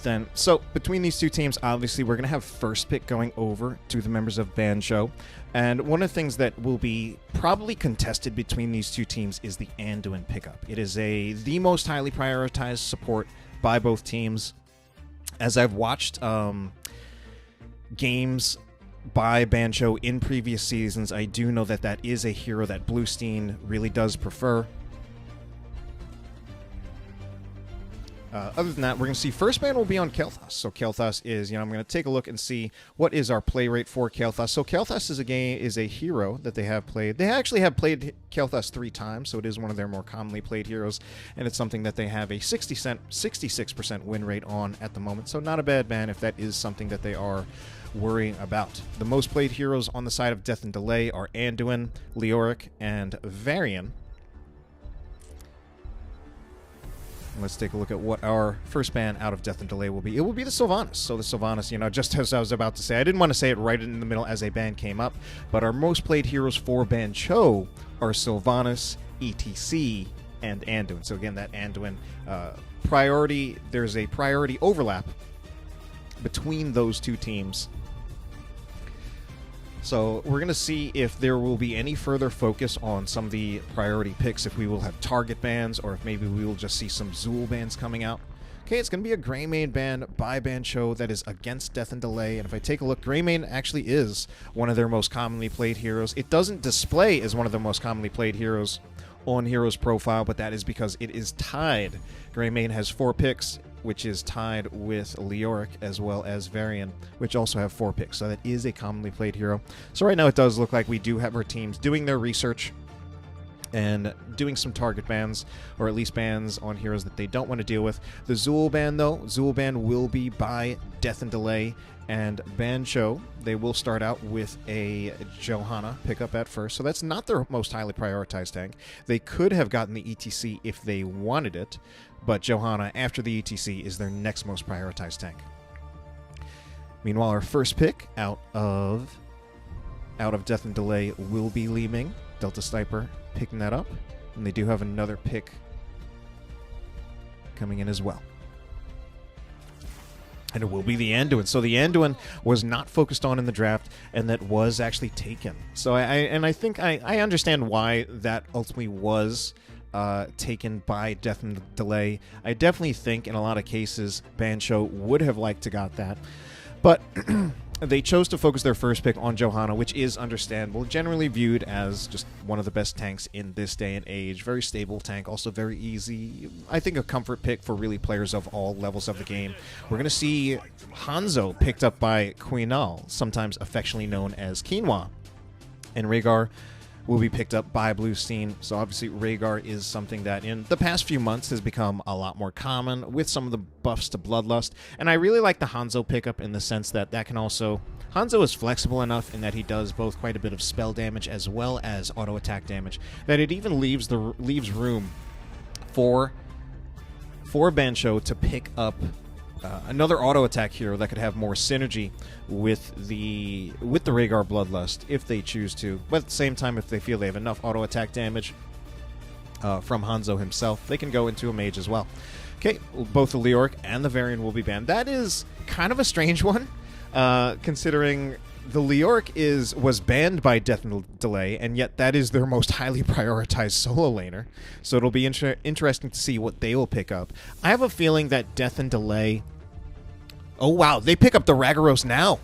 then. So between these two teams, obviously, we're going to have first pick going over to the members of Bancho. And one of the things that will be probably contested between these two teams is the Anduin pickup. It is the most highly prioritized support by both teams. As I've watched games by Bancho in previous seasons, I do know that that is a hero that Bluestein really does prefer. Other than that, we're going to see first ban will be on Kael'thas. So Kael'thas is, I'm going to take a look and see what is our play rate for Kael'thas. So Kael'thas is a hero that they have played. They actually have played Kael'thas 3 times, so it is one of their more commonly played heroes, and it's something that they have a 66% win rate on at the moment. So not a bad ban if that is something that they are worrying about. The most played heroes on the side of Death and Delay are Anduin, Leoric, and Varian. Let's take a look at what our first ban out of Death and Delay will be. It will be the Sylvanas. So the Sylvanas, just as I was about to say, I didn't want to say it right in the middle as a ban came up, but our most played heroes for Bancho are Sylvanas, ETC, and Anduin. So again, that Anduin priority, there's a priority overlap between those two teams. So we're going to see if there will be any further focus on some of the priority picks, if we will have target bans, or if maybe we will just see some Zool bans coming out. Okay, it's going to be a Greymane ban by Bancho that is against Death and Delay, and if I take a look, Greymane actually is one of their most commonly played heroes. It doesn't display as one of the most commonly played heroes on Heroes Profile, but that is because it is tied. Greymane has 4 picks, which is tied with Leoric as well as Varian, which also have 4 picks. So that is a commonly played hero. So right now it does look like we do have our teams doing their research and doing some target bans, or at least bans on heroes that they don't want to deal with. The Zool ban, though, Zool ban will be by Death and Delay and Bancho. They will start out with a Johanna pickup at first, so that's not their most highly prioritized tank. They could have gotten the ETC if they wanted it, but Johanna, after the ETC, is their next most prioritized tank. Meanwhile, our first pick out of Death and Delay will be Li Ming. Delta Sniper picking that up, and they do have another pick coming in as well. And it will be the Anduin. So the Anduin was not focused on in the draft, and that was actually taken. So I think I understand why that ultimately was taken by Death and Delay. I definitely think in a lot of cases Bancho would have liked to got that, but they chose to focus their first pick on Johanna, which is understandable, generally viewed as just one of the best tanks in this day and age. Very stable tank, also very easy. I think a comfort pick for really players of all levels of the game. We're going to see Hanzo picked up by Quinal, sometimes affectionately known as Quinoa, and Rhaegar will be picked up by Bluestein. So obviously Rhaegar is something that in the past few months has become a lot more common with some of the buffs to Bloodlust. And I really like the Hanzo pickup in the sense that can also... Hanzo is flexible enough in that he does both quite a bit of spell damage as well as auto attack damage, that it even leaves room for Bancho to pick up another auto attack hero that could have more synergy with the Rhaegar Bloodlust if they choose to. But at the same time, if they feel they have enough auto attack damage from Hanzo himself, they can go into a mage as well. Okay, both the Leoric and the Varian will be banned. That is kind of a strange one, considering the Leoric was banned by Death and Delay, and yet that is their most highly prioritized solo laner. So it'll be interesting to see what they will pick up. I have a feeling that Death and Delay... Oh, wow, they pick up the Ragnaros now.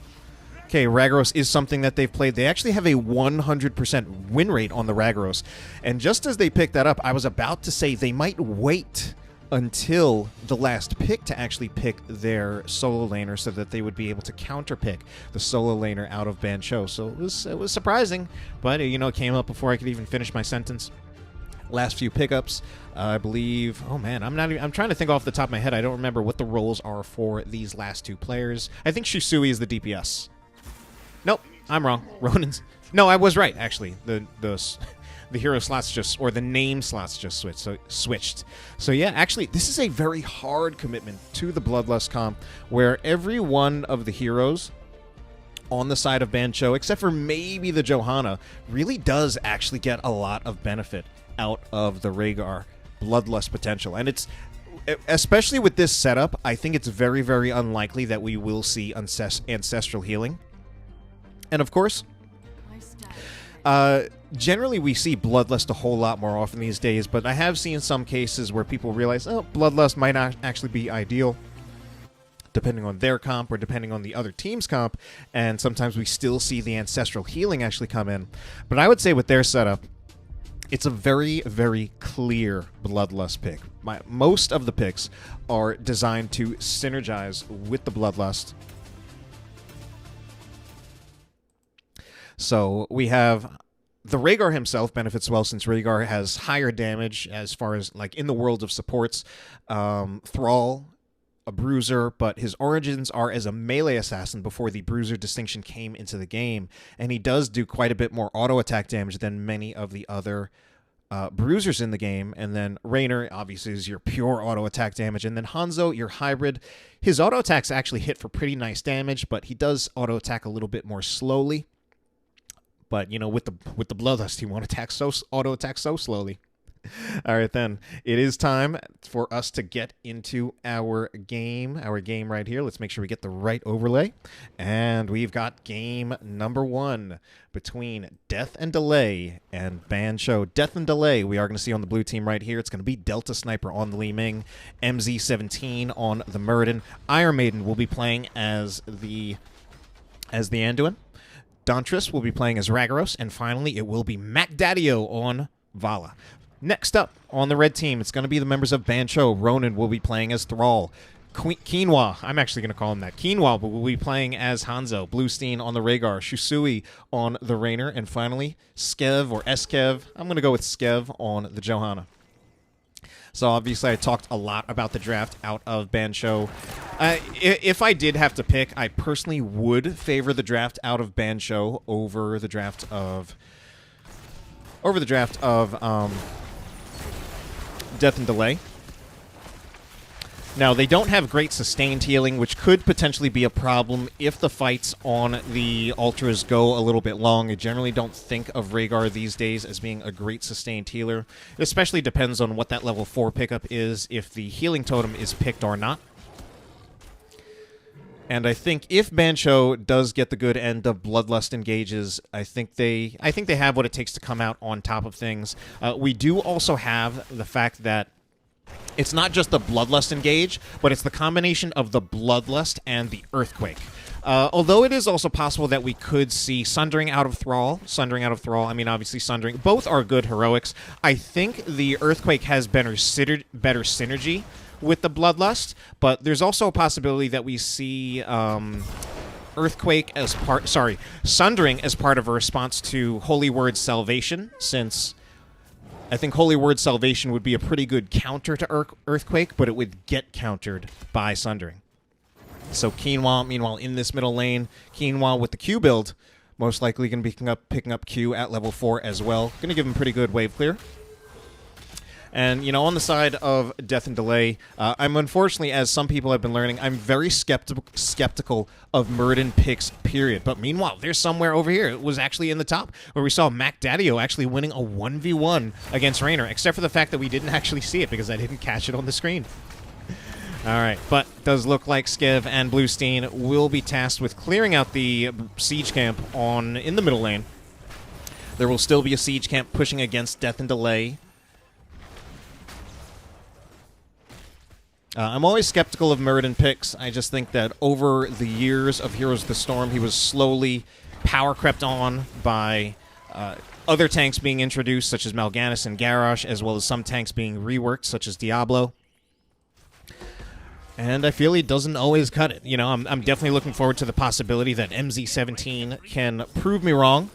Okay, Ragnaros is something that they've played. They actually have a 100% win rate on the Ragnaros. And just as they picked that up, I was about to say they might wait until the last pick to actually pick their solo laner so that they would be able to counterpick the solo laner out of Bancho. So it was surprising, but it came up before I could even finish my sentence. Last few pickups, I believe... Oh man, I'm trying to think off the top of my head. I don't remember what the roles are for these last 2 players. I think Shisui is the DPS. Nope, I'm wrong. Ronin's... No, I was right, actually. The hero slots or the name slots just switched. So yeah, actually, this is a very hard commitment to the Bloodlust comp, where every one of the heroes on the side of Bancho, except for maybe the Johanna, really does actually get a lot of benefit out of the Rhaegar Bloodlust potential. And it's especially with this setup, I think it's very, very unlikely that we will see ancestral healing. And of course, generally we see Bloodlust a whole lot more often these days, but I have seen some cases where people realize, oh, Bloodlust might not actually be ideal, depending on their comp or depending on the other team's comp, and sometimes we still see the ancestral healing actually come in. But I would say with their setup, it's a very, very clear Bloodlust pick. Most of the picks are designed to synergize with the Bloodlust. So we have the Rhaegar himself benefits well since Rhaegar has higher damage as far as like in the world of supports. Thrall, a bruiser, but his origins are as a melee assassin before the bruiser distinction came into the game, and he does do quite a bit more auto attack damage than many of the other bruisers in the game. And then Raynor obviously is your pure auto attack damage, and then Hanzo, your hybrid. His auto attacks actually hit for pretty nice damage, but he does auto attack a little bit more slowly. But you know, with the Bloodlust, he won't auto attack so slowly. All right, then. It is time for us to get into our game right here. Let's make sure we get the right overlay. And we've got game number 1 between Death and Delay and Bancho. Death and Delay, we are going to see on the blue team right here. It's going to be Delta Sniper on the Li Ming, MZ17 on the Muradin. Iron Maiden will be playing as the Anduin. Dauntress will be playing as Ragnaros. And finally, it will be Mac Daddio on Vala. Next up, on the red team, it's going to be the members of Bancho. Ronan will be playing as Thrall. Quinoa, I'm actually going to call him that. Quinoa will be playing as Hanzo. Bluestein on the Rhaegar. Shusui on the Raynor. And finally, Skev or Eskev. I'm going to go with Skev on the Johanna. So obviously I talked a lot about the draft out of Bancho. If I did have to pick, I personally would favor the draft out of Bancho over the draft of Death and Delay. Now, they don't have great sustained healing, which could potentially be a problem if the fights on the Ultras go a little bit long. I generally don't think of Rhaegar these days as being a great sustained healer. It especially depends on what that level 4 pickup is, if the healing totem is picked or not. And I think if Bancho does get the good end of Bloodlust engages, I think they have what it takes to come out on top of things. We do also have the fact that it's not just the Bloodlust engage, but it's the combination of the Bloodlust and the Earthquake. Although it is also possible that we could see Sundering out of Thrall. I mean, obviously Sundering. Both are good heroics. I think the Earthquake has better synergy with the Bloodlust, but there's also a possibility that we see Sundering as part of a response to Holy Word Salvation, since I think Holy Word Salvation would be a pretty good counter to Earthquake, but it would get countered by Sundering. So Quinoa, meanwhile, in this middle lane, Quinoa with the Q build, most likely going to be picking up Q at level 4 as well. Going to give him pretty good wave clear. And, you know, on the side of Death and Delay, I'm unfortunately, as some people have been learning, I'm very skeptical of Muradin picks, period. But meanwhile, there's somewhere over here. It was actually in the top, where we saw Mac Daddio actually winning a 1v1 against Raynor, except for the fact that we didn't actually see it because I didn't catch it on the screen. All right, but does look like Skev and Bluestein will be tasked with clearing out the siege camp in the middle lane. There will still be a siege camp pushing against Death and Delay. I'm always skeptical of Muradin picks. I just think that over the years of Heroes of the Storm, he was slowly power crept on by other tanks being introduced, such as Mal'Ganis and Garrosh, as well as some tanks being reworked, such as Diablo. And I feel he doesn't always cut it. You know, I'm definitely looking forward to the possibility that MZ17 can prove me wrong.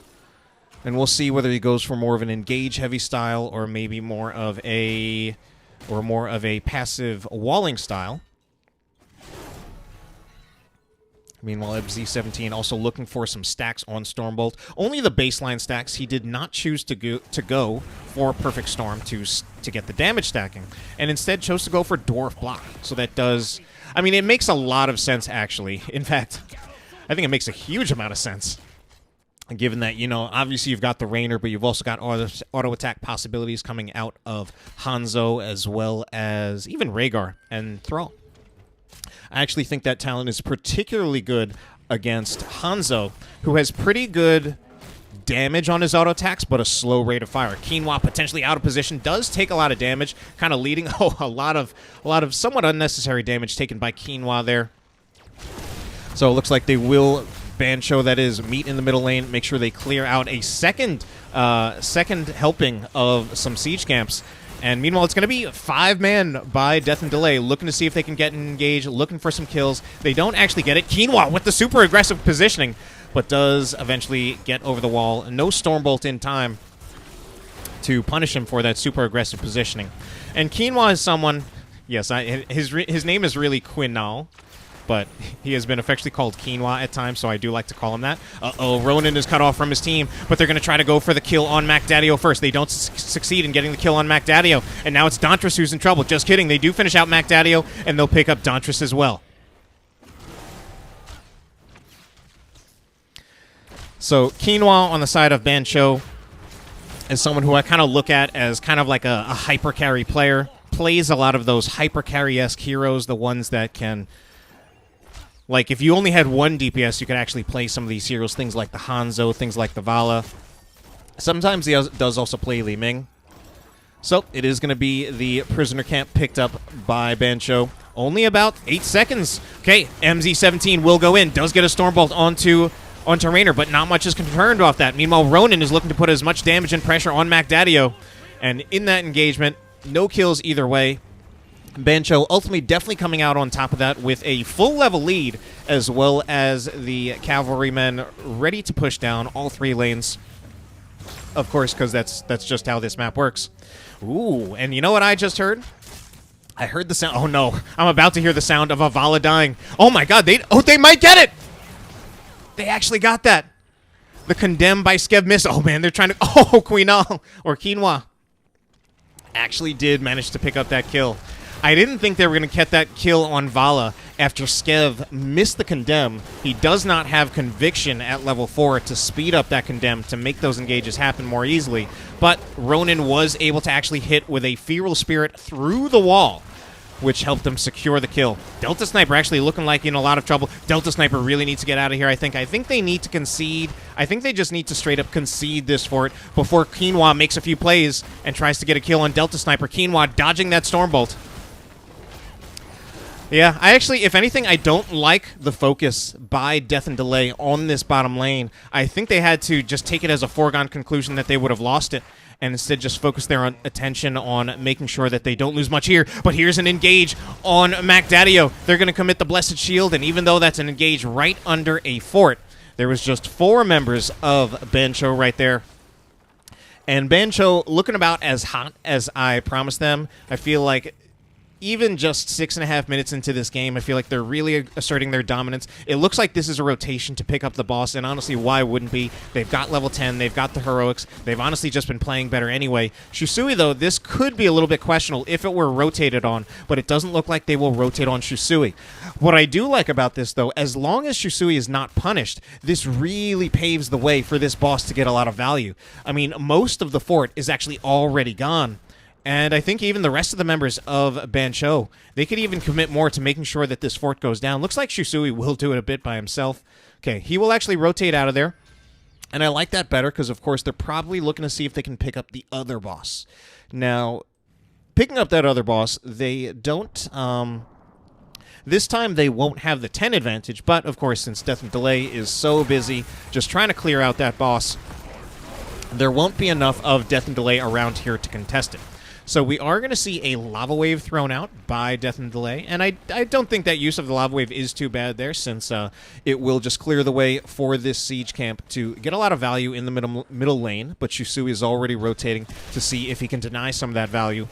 And we'll see whether he goes for more of an engage-heavy style or maybe more of a passive walling style. Meanwhile, MZ17 also looking for some stacks on Stormbolt. Only the baseline stacks. He did not choose to go for Perfect Storm to get the damage stacking, and instead chose to go for Dwarf Block. So that does... I mean, it makes a lot of sense, actually. In fact, I think it makes a huge amount of sense. given that, you know, obviously you've got the Rainer, but you've also got auto attack possibilities coming out of Hanzo, as well as even Rhaegar and Thrall. I actually think that talent is particularly good against Hanzo, who has pretty good damage on his auto attacks, but a slow rate of fire. Quinoa potentially out of position, does take a lot of damage, kind of leading a lot of somewhat unnecessary damage taken by Quinoa there. So it looks like they will Bancho, that is, meet in the middle lane, make sure they clear out a second helping of some siege camps. And meanwhile, it's going to be 5-man by Death and Delay, looking to see if they can get engaged, looking for some kills. They don't actually get it. Quinoa with the super aggressive positioning, but does eventually get over the wall. No Stormbolt in time to punish him for that super aggressive positioning. And Quinoa is someone, yes, his name is really Quinal, but he has been affectionately called Quinoa at times, so I do like to call him that. Uh-oh, Ronin is cut off from his team, but they're going to try to go for the kill on Mac Daddio first. They don't succeed in getting the kill on Mac Daddio, and now it's Dantris who's in trouble. Just kidding, they do finish out Mac Daddio, and they'll pick up Dantris as well. So Quinoa on the side of Bancho is someone who I kind of look at as kind of like a hyper carry player. Plays a lot of those hyper carry-esque heroes, the ones that can... Like, if you only had one DPS, you could actually play some of these heroes, things like the Hanzo, things like the Vala. Sometimes he does also play Li Ming. So, it is going to be the prisoner camp picked up by Bancho. Only about 8 seconds. Okay, MZ17 will go in, does get a Stormbolt onto Rainer, but not much is confirmed off that. Meanwhile, Ronin is looking to put as much damage and pressure on Mac Daddio. And in that engagement, no kills either way. Bancho ultimately definitely coming out on top of that with a full level lead, as well as the cavalrymen ready to push down all 3 lanes. Of course, because that's just how this map works. Ooh, and you know what I just heard? I heard the sound. Oh no, I'm about to hear the sound of a Vala dying. Oh my god, they might get it! They actually got that. The Condemned by Skev miss. Oh man, they're trying to... Oh, Quinoa actually did manage to pick up that kill. I didn't think they were going to get that kill on Vala after Skev missed the Condemn. He does not have Conviction at level 4 to speed up that Condemn to make those engages happen more easily. But Ronin was able to actually hit with a Feral Spirit through the wall, which helped them secure the kill. Delta Sniper actually looking like in a lot of trouble. Delta Sniper really needs to get out of here, I think. I think they need to concede. I think they just need to straight up concede this fort before Quinoa makes a few plays and tries to get a kill on Delta Sniper. Quinoa dodging that Stormbolt. Yeah, I actually, if anything, I don't like the focus by Death and Delay on this bottom lane. I think they had to just take it as a foregone conclusion that they would have lost it, and instead just focus their attention on making sure that they don't lose much here. But here's an engage on Mac Daddio. They're going to commit the Blessed Shield, and even though that's an engage right under a fort, there was just 4 members of Bancho right there. And Bancho looking about as hot as I promised them. I feel like... Even just 6.5 minutes into this game, I feel like they're really asserting their dominance. It looks like this is a rotation to pick up the boss, and honestly, why wouldn't be? They've got level 10, they've got the heroics, they've honestly just been playing better anyway. Shusui, though, this could be a little bit questionable if it were rotated on, but it doesn't look like they will rotate on Shusui. What I do like about this, though, as long as Shusui is not punished, this really paves the way for this boss to get a lot of value. I mean, most of the fort is actually already gone. And I think even the rest of the members of Bancho, they could even commit more to making sure that this fort goes down. Looks like Shusui will do it a bit by himself. Okay, he will actually rotate out of there. And I like that better because, of course, they're probably looking to see if they can pick up the other boss. Now, picking up that other boss, they don't... This time they won't have the 10 advantage, but, of course, since Death and Delay is so busy just trying to clear out that boss, there won't be enough of Death and Delay around here to contest it. So we are going to see a Lava Wave thrown out by Death and Delay, and I don't think that use of the Lava Wave is too bad there, since it will just clear the way for this siege camp to get a lot of value in the middle lane, but Shusui is already rotating to see if he can deny some of that value.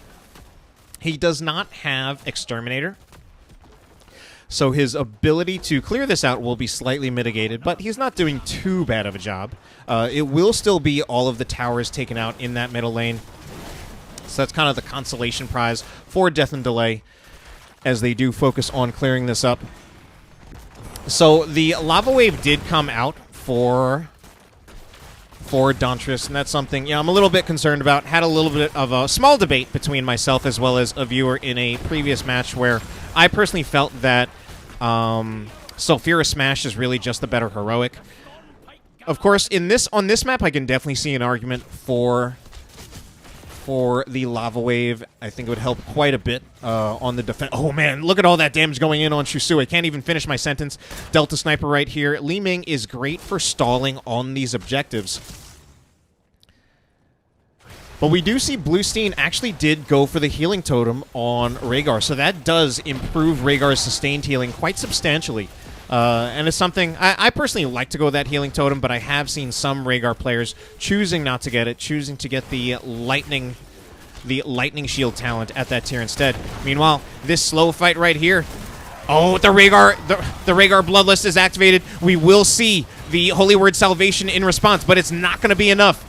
He does not have Exterminator, so his ability to clear this out will be slightly mitigated, but he's not doing too bad of a job. It will still be all of the towers taken out in that middle lane. So that's kind of the consolation prize for Death and Delay as they do focus on clearing this up. So the Lava Wave did come out for for Dauntress, and that's something I'm a little bit concerned about. Had a little bit of a small debate between myself as well as a viewer in a previous match where I personally felt that Sulphura Smash is really just the better heroic. Of course, on this map, I can definitely see an argument for the Lava Wave. I think it would help quite a bit on the defense. Oh, man, look at all that damage going in on Shusu. I can't even finish my sentence. Delta Sniper right here. Li Ming is great for stalling on these objectives. But we do see Bluestein actually did go for the healing totem on Rhaegar, so that does improve Rhaegar's sustained healing quite substantially. And it's something I personally like to go that healing totem, but I have seen some Rhaegar players choosing not to get it, choosing to get the lightning shield talent at that tier instead. Meanwhile, this slow fight right here. Oh, the Rhaegar Bloodlust is activated. We will see the Holy Word Salvation in response, but it's not going to be enough.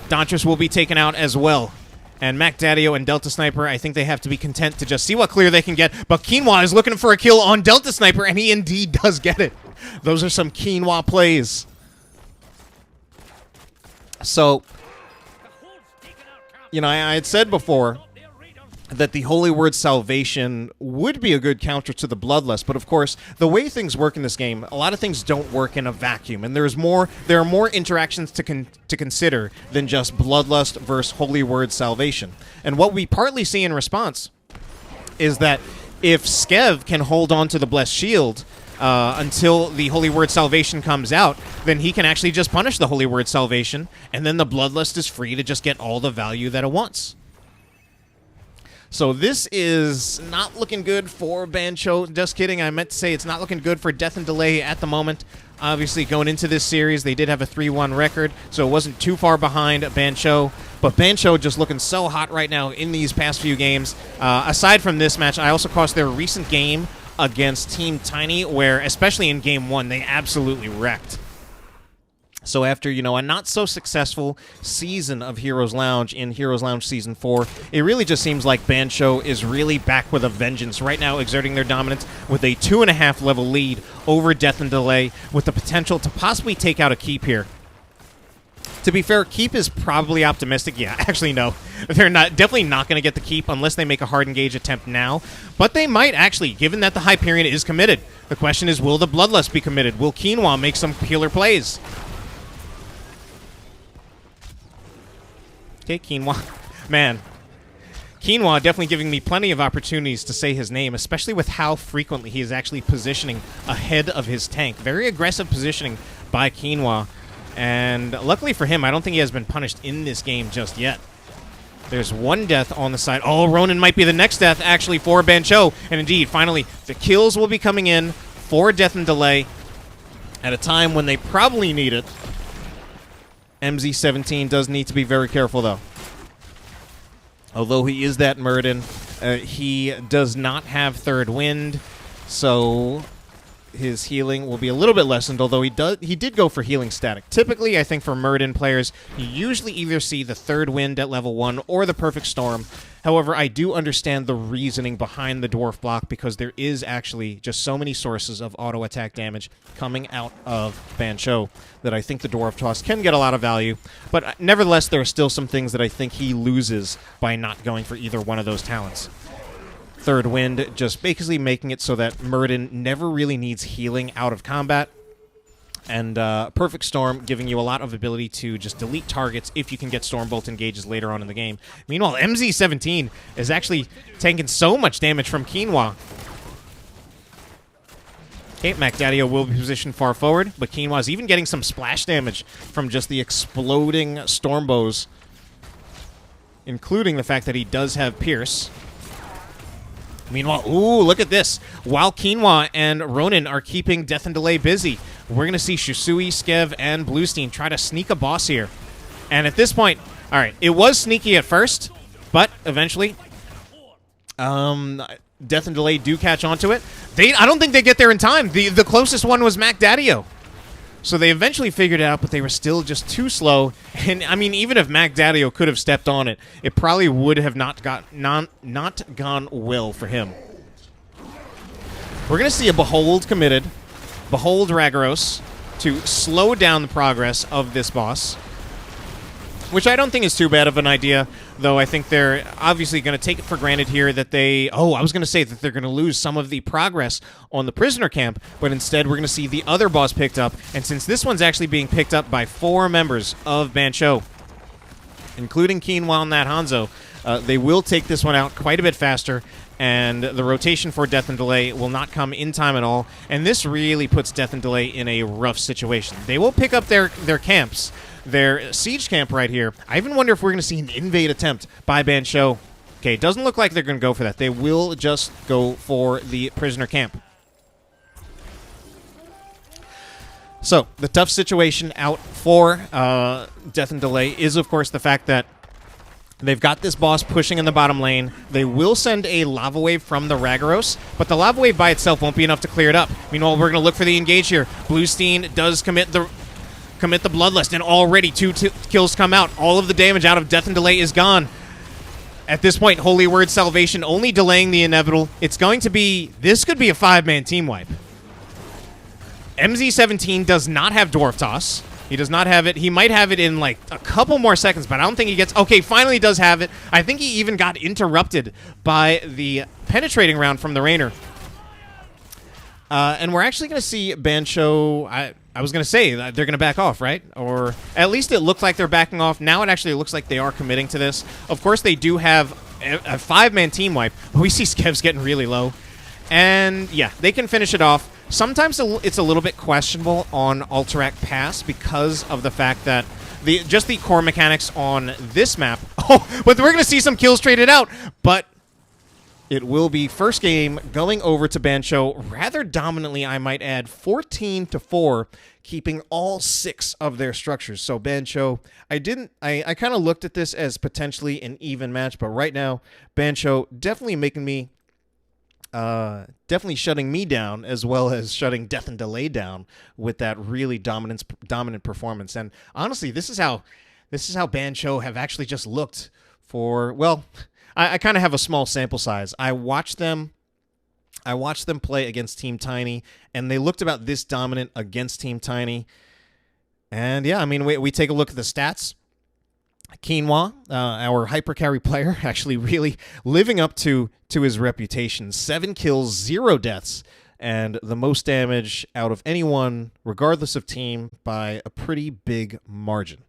Dauntress will be taken out as well. And Mac Daddio and Delta Sniper, I think they have to be content to just see what clear they can get. But Quinoa is looking for a kill on Delta Sniper, and he indeed does get it. Those are some Quinoa plays. So, I had said before that the Holy Word Salvation would be a good counter to the Bloodlust, but of course, the way things work in this game, a lot of things don't work in a vacuum, and there are more interactions to consider than just Bloodlust versus Holy Word Salvation. And what we partly see in response is that if Skev can hold on to the Blessed Shield until the Holy Word Salvation comes out, then he can actually just punish the Holy Word Salvation, and then the Bloodlust is free to just get all the value that it wants. So this is not looking good for Bancho. Just kidding. I meant to say it's not looking good for Death and Delay at the moment. Obviously, going into this series, they did have a 3-1 record, so it wasn't too far behind Bancho. But Bancho just looking so hot right now in these past few games. Aside from this match, I also crossed their recent game against Team Tiny, where, especially in Game 1, they absolutely wrecked. So after, a not-so-successful season of Heroes Lounge in Heroes Lounge Season 4, it really just seems like Bancho is really back with a vengeance right now, exerting their dominance with a 2.5 level lead over Death and Delay, with the potential to possibly take out a Keep here. To be fair, Keep is probably optimistic. Yeah, actually, no. They're definitely not going to get the Keep unless they make a hard engage attempt now. But they might actually, given that the Hyperion is committed. The question is, will the Bloodlust be committed? Will Quinoa make some killer plays? Okay, Quinoa. Man. Quinoa definitely giving me plenty of opportunities to say his name, especially with how frequently he is actually positioning ahead of his tank. Very aggressive positioning by Quinoa. And luckily for him, I don't think he has been punished in this game just yet. There's one death on the side. Oh, Ronin might be the next death, actually, for Bancho. And indeed, finally, the kills will be coming in for Death and Delay at a time when they probably need it. MZ17 does need to be very careful, though. Although he is that Murden, he does not have Third Wind, so his healing will be a little bit lessened, although he did go for healing static. Typically, I think for Murden players, you usually either see the Third Wind at level 1 or the Perfect Storm. However, I do understand the reasoning behind the Dwarf block, because there is actually just so many sources of auto attack damage coming out of Bancho that I think the Dwarf toss can get a lot of value. But nevertheless, there are still some things that I think he loses by not going for either one of those talents. Third Wind just basically making it so that Murden never really needs healing out of combat. And Perfect Storm giving you a lot of ability to just delete targets if you can get Stormbolt engages later on in the game. Meanwhile, MZ17 is actually tanking so much damage from Quinoa. Okay, Mac Daddio will be positioned far forward, but Quinoa is even getting some splash damage from just the exploding Stormbows, including the fact that he does have Pierce. Meanwhile, ooh, look at this. While Quinoa and Ronin are keeping Death and Delay busy, we're going to see Shisui, Skev, and Bluestein try to sneak a boss here. And at this point, all right, it was sneaky at first, but eventually, Death and Delay do catch onto it. I don't think they get there in time. The closest one was Mac Daddio. So they eventually figured it out, but they were still just too slow. And, I mean, even if Mac Daddio could have stepped on it, it probably would have not gone well for him. We're going to see a Behold committed. Behold Ragnaros. to slow down the progress of this boss, which I don't think is too bad of an idea, though I think they're obviously going to take it for granted here that they... Oh, I was going to say that they're going to lose some of the progress on the prisoner camp, but instead we're going to see the other boss picked up, and since this one's actually being picked up by 4 members of Bancho, including Quinoa and that Hanzo, they will take this one out quite a bit faster, and the rotation for Death and Delay will not come in time at all, and this really puts Death and Delay in a rough situation. They will pick up their camps, their siege camp right here. I even wonder if we're going to see an invade attempt by Bancho. Okay, it doesn't look like they're going to go for that. They will just go for the prisoner camp. So, the tough situation out for Death and Delay is, of course, the fact that they've got this boss pushing in the bottom lane. They will send a lava wave from the Ragnaros, but the lava wave by itself won't be enough to clear it up. Meanwhile, we're going to look for the engage here. Bluestein does commit the Bloodlust, and already 2 kills come out. All of the damage out of Death and Delay is gone. At this point, Holy Word Salvation only delaying the inevitable. It's going to be... This could be a 5-man team wipe. MZ17 does not have Dwarf Toss. He does not have it. He might have it in like a couple more seconds, but I don't think he gets... Okay, finally does have it. I think he even got interrupted by the penetrating round from the Rainer. And we're actually going to see Bancho... I was going to say that they're going to back off, right? Or at least it looked like they're backing off. Now it actually looks like they are committing to this. Of course, they do have a 5-man team wipe. But we see Skev's getting really low. And yeah, they can finish it off. Sometimes it's a little bit questionable on Alterac Pass because of the fact that just the core mechanics on this map. Oh, but we're going to see some kills traded out. But it will be first game going over to Bancho rather dominantly, I might add, 14-4, keeping all 6 of their structures. So Bancho, I kind of looked at this as potentially an even match, but right now Bancho definitely making me definitely shutting me down, as well as shutting Death and Delay down with that really dominant performance. And honestly, this is how Bancho have actually just looked for, well, I kind of have a small sample size. I watched them play against Team Tiny, and they looked about this dominant against Team Tiny. And yeah, I mean, we take a look at the stats. Quinoa, our hyper carry player, actually really living up to his reputation. 7 kills, 0 deaths, and the most damage out of anyone, regardless of team, by a pretty big margin.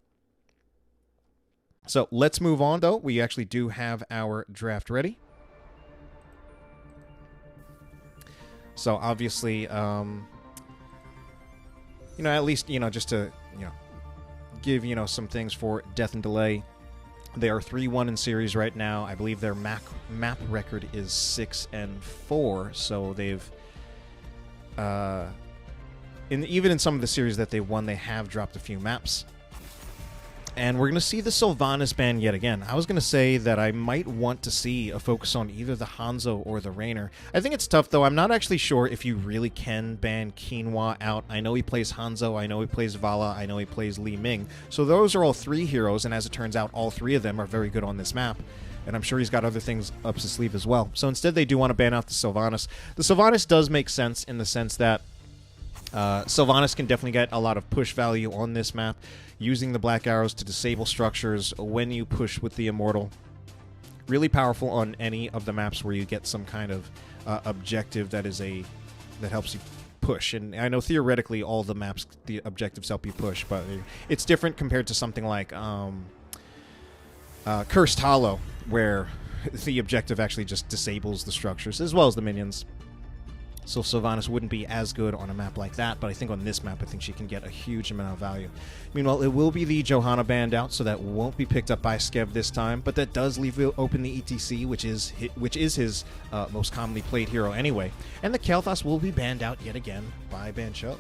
So let's move on, though. We actually do have our draft ready. So obviously, at least, just to, give, some things for Death and Delay. They are 3-1 in series right now. I believe their map record is 6-4. So they've, even in some of the series that they won, they have dropped a few maps. And we're going to see the Sylvanas ban yet again. I was going to say that I might want to see a focus on either the Hanzo or the Rainer. I think it's tough, though. I'm not actually sure if you really can ban Quinoa out. I know he plays Hanzo. I know he plays Vala. I know he plays Li Ming. So those are all 3 heroes, and as it turns out, all 3 of them are very good on this map. And I'm sure he's got other things up his sleeve as well. So instead, they do want to ban out the Sylvanas. The Sylvanas does make sense in the sense that Sylvanas can definitely get a lot of push value on this map, using the black arrows to disable structures when you push with the Immortal. Really powerful on any of the maps where you get some kind of objective that helps you push. And I know theoretically all the maps, the objectives help you push, but it's different compared to something like Cursed Hollow, where the objective actually just disables the structures as well as the minions. So Sylvanas wouldn't be as good on a map like that, but I think on this map, I think she can get a huge amount of value. Meanwhile, it will be the Johanna banned out, so that won't be picked up by Skev this time, but that does leave open the ETC, which is his most commonly played hero anyway. And the Kael'thas will be banned out yet again by Bancho.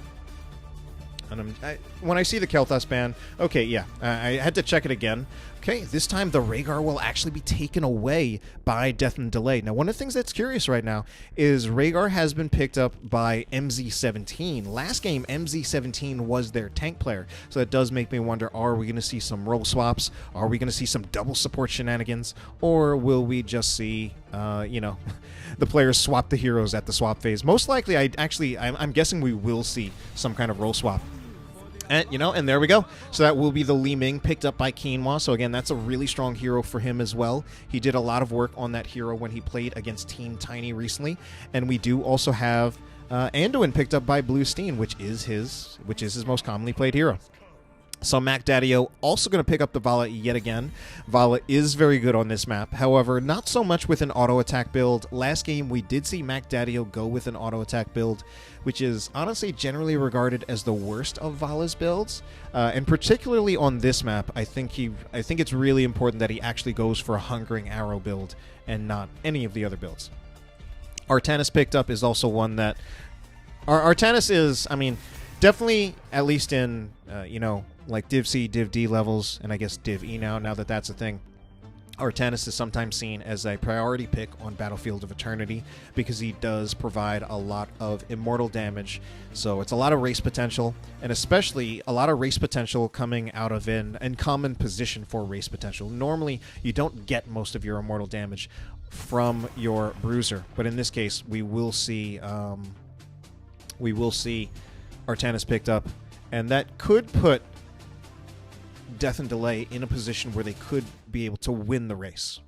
And when I see the Kael'thas ban, okay, yeah, I had to check it again. Okay, this time the Rhaegar will actually be taken away by Death and Delay. Now, one of the things that's curious right now is Rhaegar has been picked up by MZ17. Last game, MZ17 was their tank player, so that does make me wonder, are we going to see some role swaps? Are we going to see some double support shenanigans? Or will we just see, the players swap the heroes at the swap phase? Most likely, I'm guessing we will see some kind of role swap. And there we go. So that will be the Li Ming picked up by Quinoa. So again, that's a really strong hero for him as well. He did a lot of work on that hero when he played against Team Tiny recently. And we do also have Anduin picked up by Blue Steen, which is his most commonly played hero. So Mac Daddio also going to pick up the Vala yet again. Vala is very good on this map. However, not so much with an auto attack build. Last game, we did see Mac Daddio go with an auto attack build, which is honestly generally regarded as the worst of Vala's builds. And particularly on this map, I think it's really important that he actually goes for a Hungering Arrow build and not any of the other builds. Artanis picked up is also one that... Artanis is, I mean, definitely, at least in, like Div C, Div D levels, and I guess Div E now that that's a thing, Artanis is sometimes seen as a priority pick on Battlefield of Eternity because he does provide a lot of immortal damage. So it's a lot of race potential, and especially a lot of race potential coming out of an uncommon position for race potential. Normally, you don't get most of your immortal damage from your Bruiser, but in this case, we will see Artanis picked up, and that could put Death and Delay in a position where they could be able to win the race.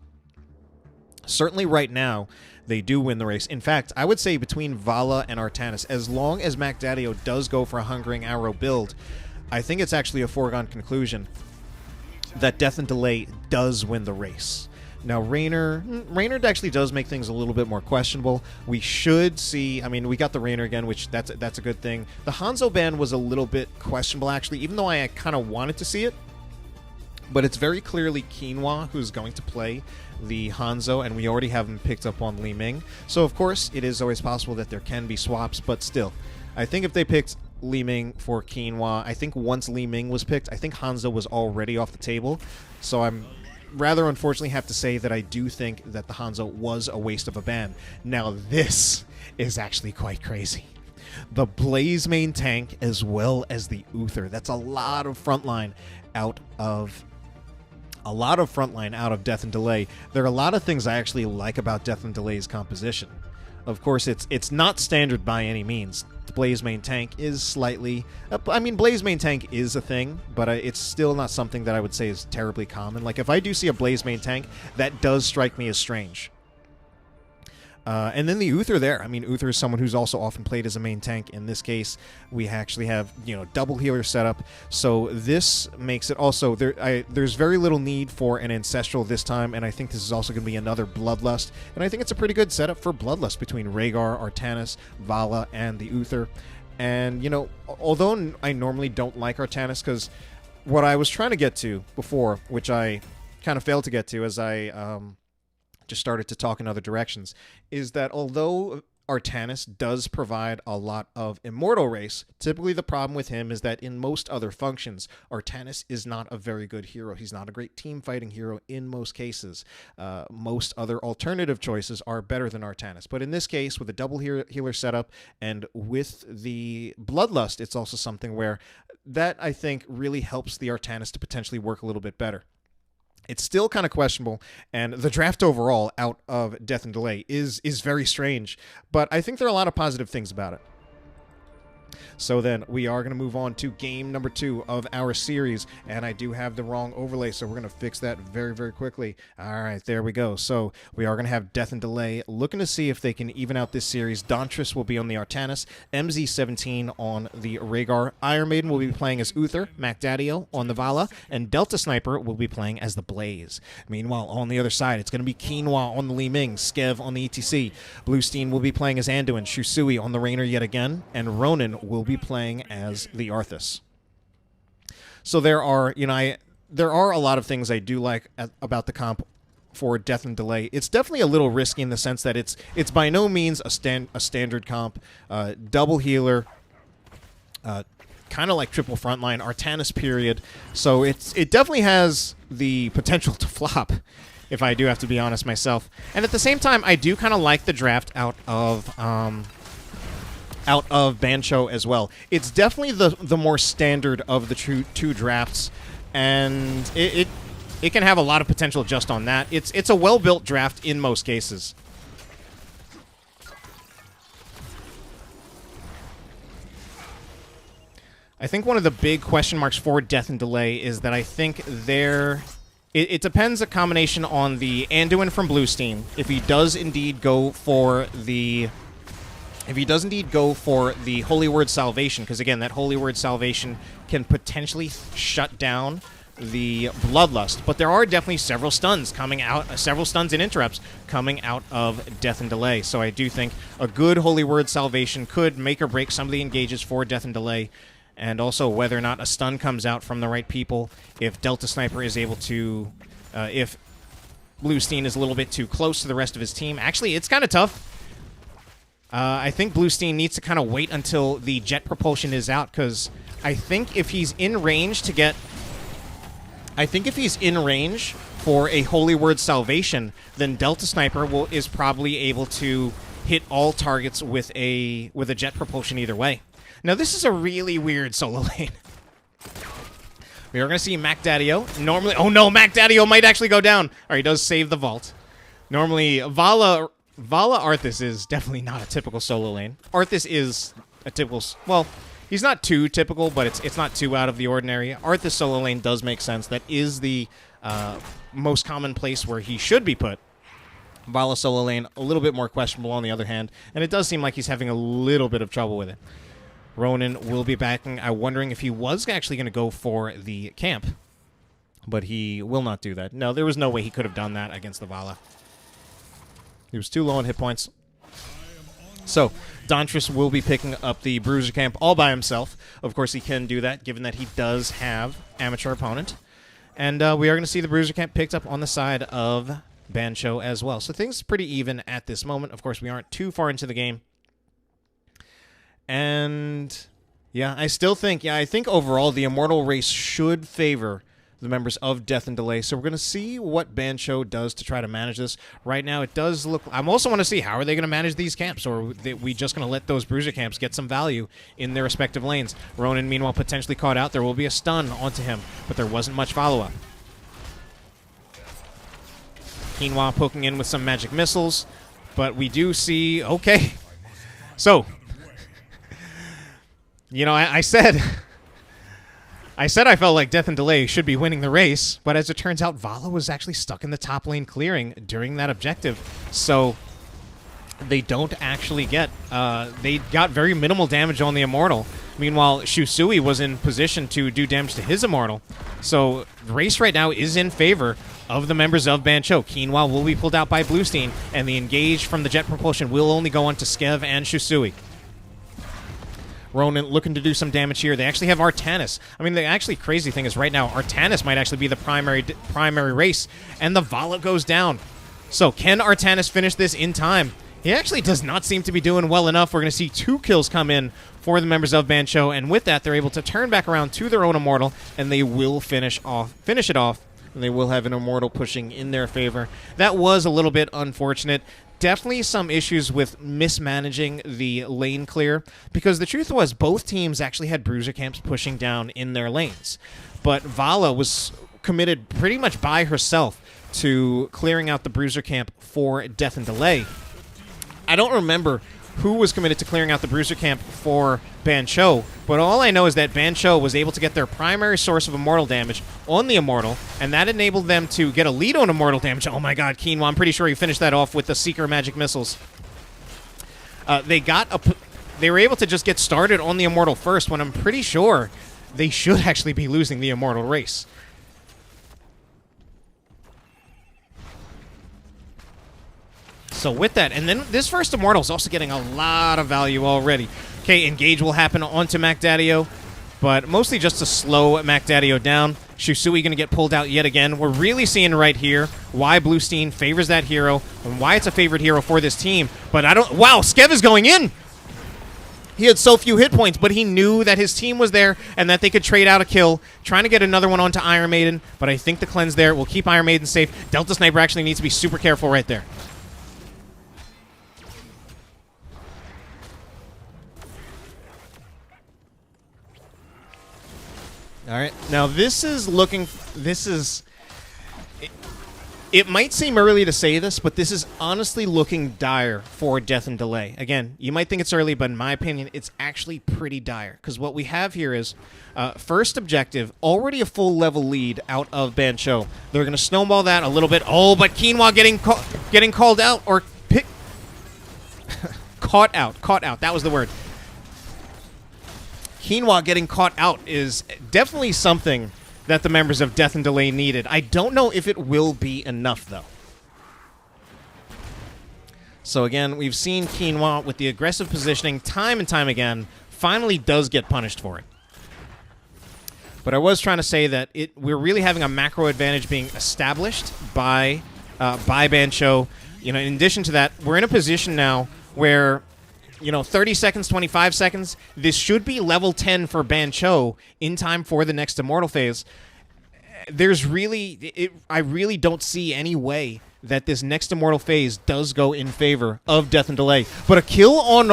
Certainly right now, they do win the race. In fact, I would say between Vala and Artanis, as long as Mac Daddio does go for a Hungering Arrow build, I think it's actually a foregone conclusion that Death and Delay does win the race. Now, Raynor actually does make things a little bit more questionable. We should see... I mean, we got the Raynor again, which that's a good thing. The Hanzo ban was a little bit questionable, actually, even though I kind of wanted to see it. But it's very clearly Quinoa who's going to play the Hanzo, and we already have him picked up on Li Ming. So, of course, it is always possible that there can be swaps, but still. I think if they picked Li Ming for Quinoa, I think once Li Ming was picked, I think Hanzo was already off the table. So I'm... rather unfortunately have to say that I do think that the Hanzo was a waste of a ban. Now this is actually quite crazy. The Blaze main tank as well as the Uther. That's a lot of frontline out of Death and Delay. There are a lot of things I actually like about Death and Delay's composition. Of course, it's not standard by any means. The Blaze main tank is slightly... I mean, Blaze main tank is a thing, but it's still not something that I would say is terribly common. Like, if I do see a Blaze main tank, that does strike me as strange. And then the Uther there. I mean, Uther is someone who's also often played as a main tank. In this case, we actually have, double healer setup. So this makes it also... there's very little need for an Ancestral this time, and I think this is also going to be another Bloodlust. And I think it's a pretty good setup for Bloodlust between Rhaegar, Artanis, Vala, and the Uther. And, although I normally don't like Artanis, because what I was trying to get to before, which I kind of failed to get to as I... just started to talk in other directions, is that although Artanis does provide a lot of immortal race, typically the problem with him is that in most other functions, Artanis is not a very good hero. He's not a great team fighting hero in most cases. Most other alternative choices are better than Artanis. But in this case, with a double healer setup and with the Bloodlust, it's also something where that, I think, really helps the Artanis to potentially work a little bit better. It's still kind of questionable, and the draft overall out of Death and Delay is very strange, but I think there are a lot of positive things about it. So then we are going to move on to game number 2 of our series, and I do have the wrong overlay, so we're going to fix that very, very quickly. All right, there we go. So we are going to have Death and Delay looking to see if they can even out this series. Dauntress will be on the Artanis, MZ17 on the Rhaegar. Iron Maiden will be playing as Uther, Mac Daddio on the Vala, and Delta Sniper will be playing as the Blaze. Meanwhile, on the other side, it's going to be Quinoa on the Li Ming, Skev on the ETC. Blue Steen will be playing as Anduin, Shusui on the Raynor yet again, and Ronan will be playing as the Arthas. So there are a lot of things I do like about the comp for Death and Delay. It's definitely a little risky in the sense that it's by no means a standard comp. Double healer, kind of like triple frontline, Artanis period. So it definitely has the potential to flop, if I do have to be honest myself. And at the same time, I do kind of like the draft out of Bancho as well. It's definitely the more standard of the two drafts, and it can have a lot of potential just on that. It's a well-built draft in most cases. I think one of the big question marks for Death and Delay is that I think it depends a combination on the Anduin from Bluestein. If he does indeed go for the Holy Word Salvation, because again, that Holy Word Salvation can potentially shut down the Bloodlust, but there are definitely several stuns and interrupts coming out of Death and Delay. So I do think a good Holy Word Salvation could make or break some of the engages for Death and Delay, and also whether or not a stun comes out from the right people. If Delta Sniper is able to, if Bluestein is a little bit too close to the rest of his team. Actually, it's kind of tough. I think Bluestein needs to kind of wait until the jet propulsion is out, because I think if he's in range to get... I think if he's in range for a Holy Word Salvation, then Delta Sniper is probably able to hit all targets with a jet propulsion either way. Now, this is a really weird solo lane. We are going to see Mac Daddy-O. Normally... Oh, no, Mac Daddy-O might actually go down. All right, he does save the vault. Normally, Vala Arthas is definitely not a typical solo lane. Arthas is a typical... Well... He's not too typical, but it's not too out of the ordinary. Arthas solo lane does make sense. That is the most common place where he should be put. Vala solo lane, a little bit more questionable on the other hand, and it does seem like he's having a little bit of trouble with it. Ronin will be backing. I'm wondering if he was actually going to go for the camp, but he will not do that. No, there was no way he could have done that against the Vala. He was too low on hit points. So, Dontrus will be picking up the Bruiser Camp all by himself. Of course, he can do that, given that he does have Amateur Opponent. And we are going to see the Bruiser Camp picked up on the side of Bancho as well. So things are pretty even at this moment. Of course, we aren't too far into the game. And, yeah, I still think, I think overall the Immortal race should favor the members of Death and Delay. So we're going to see what Bancho does to try to manage this. Right now, it does look... I also want to see how are they going to manage these camps, or are we just going to let those Bruiser camps get some value in their respective lanes? Ronin, meanwhile, potentially caught out. There will be a stun onto him, but there wasn't much follow-up. Quinoa poking in with some magic missiles, but we do see... Okay. So, you know, I said... I felt like Death and Delay should be winning the race, but as it turns out, Vala was actually stuck in the top lane clearing during that objective. So they don't actually get... they got very minimal damage on the Immortal. Meanwhile, Shusui was in position to do damage to his Immortal. So the race right now is in favor of the members of Bancho. Quinoa will be pulled out by Bluestein, and the engage from the jet propulsion will only go on to Skev and Shusui. Ronin looking to do some damage here. They actually have Artanis. I mean, the actually crazy thing is right now, Artanis might actually be the primary race, and the Vala goes down. So can Artanis finish this in time? He actually does not seem to be doing well enough. We're going to see 2 kills come in for the members of Bancho, and with that, they're able to turn back around to their own Immortal, and they will finish it off, and they will have an Immortal pushing in their favor. That was a little bit unfortunate. Definitely some issues with mismanaging the lane clear, because the truth was both teams actually had Bruiser camps pushing down in their lanes. But Vala was committed pretty much by herself to clearing out the Bruiser camp for Death and Delay. I don't remember who was committed to clearing out the Bruiser camp for Bancho, but all I know is that Bancho was able to get their primary source of Immortal damage on the Immortal, and that enabled them to get a lead on Immortal damage. Oh my god, Quinoa, I'm pretty sure he finished that off with the Seeker magic missiles. They were able to just get started on the Immortal first, when I'm pretty sure they should actually be losing the Immortal race. So with that, and then this first Immortal is also getting a lot of value already. Okay, engage will happen onto Mac Daddy-O, but mostly just to slow Mac Daddy-O down. Shusui going to get pulled out yet again. We're really seeing right here why Bluestein favors that hero and why it's a favorite hero for this team. But I don't... Wow, Skev is going in! He had so few hit points, but he knew that his team was there and that they could trade out a kill, trying to get another one onto Iron Maiden, but I think the cleanse there will keep Iron Maiden safe. Delta Sniper actually needs to be super careful right there. All right, now this is looking... This is... It might seem early to say this, but this is honestly looking dire for Death and Delay. Again, you might think it's early, but in my opinion, it's actually pretty dire. Because what we have here is, first objective, already a full level lead out of Bancho. They're going to snowball that a little bit. Oh, but Quinoa getting called out, or caught out. That was the word. Quinoa getting caught out is definitely something that the members of Death and Delay needed. I don't know if it will be enough, though. So again, we've seen Quinoa with the aggressive positioning time and time again, finally does get punished for it. But I was trying to say that we're really having a macro advantage being established by Bancho. You know, in addition to that, we're in a position now where, you know, 30 seconds, 25 seconds, this should be level 10 for Bancho in time for the next Immortal phase. There's really, I really don't see any way that this next Immortal phase does go in favor of Death and Delay. But a kill on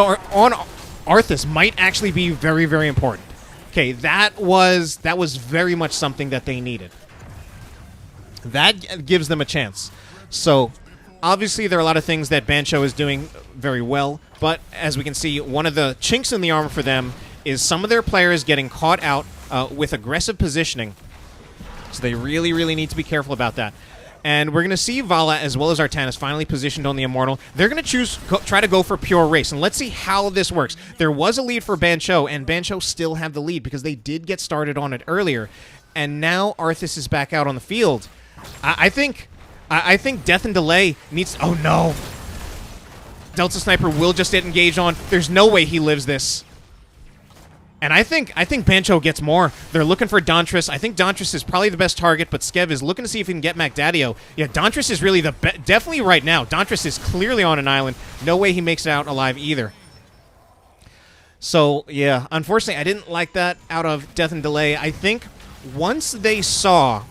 Arthas might actually be very, very important. Okay, that was very much something that they needed. That gives them a chance. So, obviously, there are a lot of things that Bancho is doing very well, but as we can see, one of the chinks in the armor for them is some of their players getting caught out with aggressive positioning. So they really, really need to be careful about that. And we're going to see Vala as well as Artanis finally positioned on the Immortal. They're going to try to go for pure race, and let's see how this works. There was a lead for Bancho, and Bancho still have the lead because they did get started on it earlier. And now Arthas is back out on the field. I think Death and Delay needs... Oh, no. Delta Sniper will just get engaged on. There's no way he lives this. And I think Bancho gets more. They're looking for Dauntress. I think Dauntress is probably the best target, but Skev is looking to see if he can get MacDaddio. Yeah, Dauntress is really definitely right now. Dauntress is clearly on an island. No way he makes it out alive either. So, yeah, unfortunately, I didn't like that out of Death and Delay. I think once they saw...